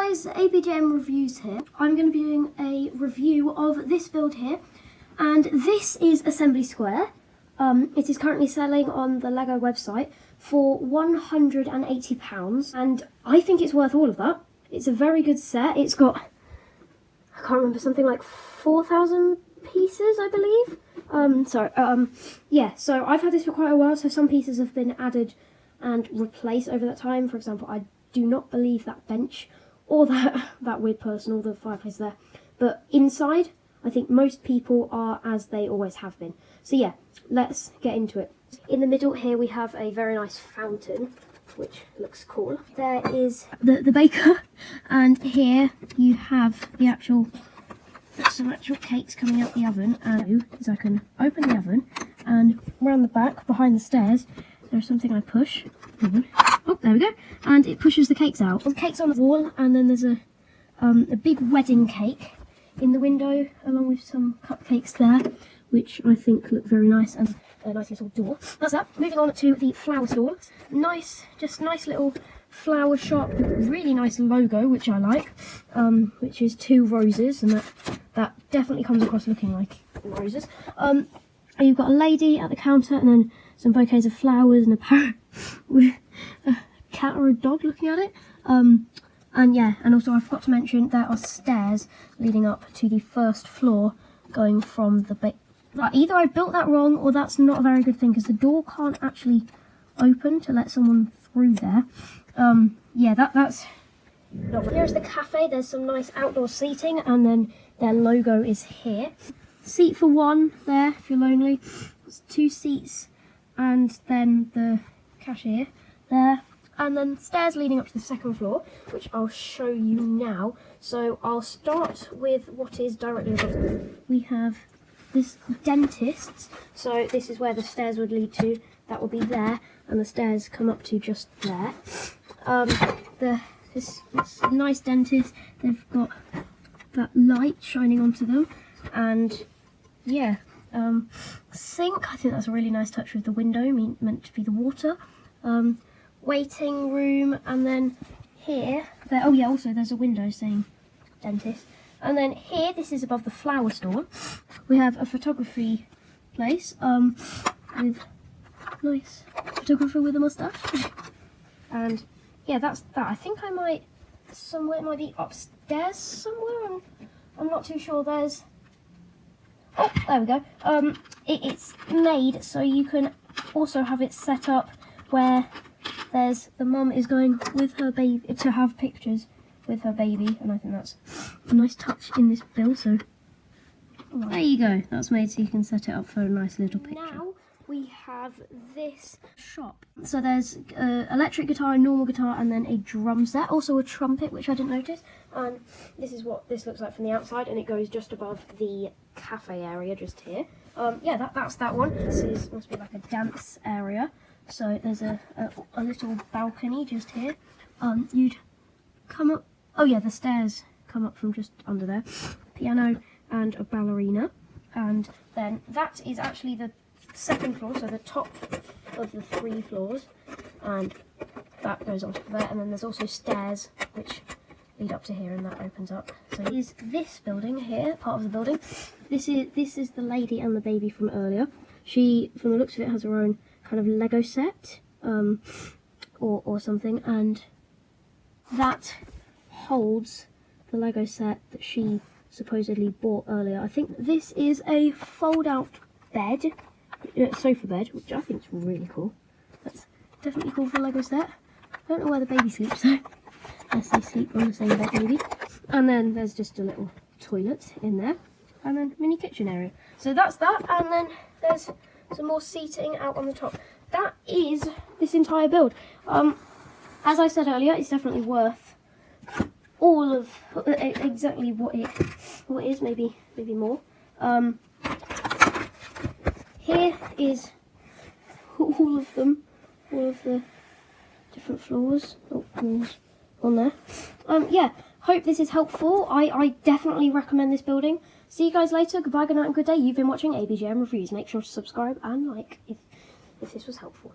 guys, ABJM Reviews here. I'm going to be doing a review of this build here, and this is Assembly Square. It is currently selling on the LEGO website for £180, and I think it's worth all of that. It's a very good set. It's got, I can't remember, something like 4,000 pieces, I believe. Yeah, so I've had this for quite a while, so some pieces have been added and replaced over that time. For example, I do not believe that bench or that weird person or the fireplace there. But inside, I think most people are as they always have been. So yeah, let's get into it. In the middle here we have a very nice fountain, which looks cool. There is the baker, and here you have some actual cakes coming out the oven. And I can open the oven, and around the back, behind the stairs, there's something I push. Oh, there we go. And it pushes the cakes out. The cake's on the wall, and then there's a big wedding cake in the window, along with some cupcakes there, which I think look very nice, and a nice little door. That's that. Moving on to the flower store. Nice little flower shop. Really nice logo, which I like, which is 2 roses, and that definitely comes across looking like roses. You've got a lady at the counter, and then some bouquets of flowers, and a parrot with a cat or a dog looking at it. And yeah, and also I forgot to mention there are stairs leading up to the first floor, going from the either I built that wrong, or that's not a very good thing, because the door can't actually open to let someone through there. Yeah, that's not. Here's the cafe. There's some nice outdoor seating, and then their logo is here. Seat for 1 there if you're lonely. There's 2 seats, and then the cashier there, and then stairs leading up to the second floor, which I'll show you now. So I'll start with what is directly above. We have this dentist, so this is where the stairs would lead to. That will be there, and the stairs come up to just there. This nice dentist, they've got that light shining onto them, and yeah, sink. I think that's a really nice touch with the window, meant to be the water. Waiting room, and then here, oh yeah, also there's a window saying dentist. And then here, this is above the flower store. We have a photography place, with nice photographer with a moustache. And yeah, that's that. I think it might be upstairs somewhere. I'm not too sure. There's, oh, there we go. It's made so you can also have it set up where the mum is going with her baby to have pictures with her baby, and I think that's a nice touch in this build. So there you go, that's made so you can set it up for a nice little picture. Now we have this shop. So there's electric guitar, a normal guitar, and then a drum set, also a trumpet, which I didn't notice. And this is what this looks like from the outside, and it goes just above the cafe area just here. Yeah, that's that one. This must be like a dance area. So there's a little balcony just here. You'd come up, oh yeah, the stairs come up from just under there. Piano and a ballerina. And then that is actually the second floor, so the top of the 3 floors. And that goes on top of there. And then there's also stairs which lead up to here, and that opens up. So here's this building here, part of the building. This is the lady and the baby from earlier. She, from the looks of it, has her own kind of Lego set, or something, and that holds the Lego set that she supposedly bought earlier. I think this is a fold-out bed, sofa bed, which I think is really cool. That's definitely cool for a Lego set. I don't know where the baby sleeps though. Yes, they sleep on the same bed maybe. And then there's just a little toilet in there, and then mini kitchen area. So that's that, and then there's some more seating out on the top. That is this entire build. As I said earlier, it's definitely worth all of exactly what it is, maybe more. Here is all of them, all of the different floors, walls on there. Yeah, hope this is helpful. I definitely recommend this building. See you guys later. Goodbye, good night, and good day. You've been watching ABJM Reviews. Make sure to subscribe and like if this was helpful.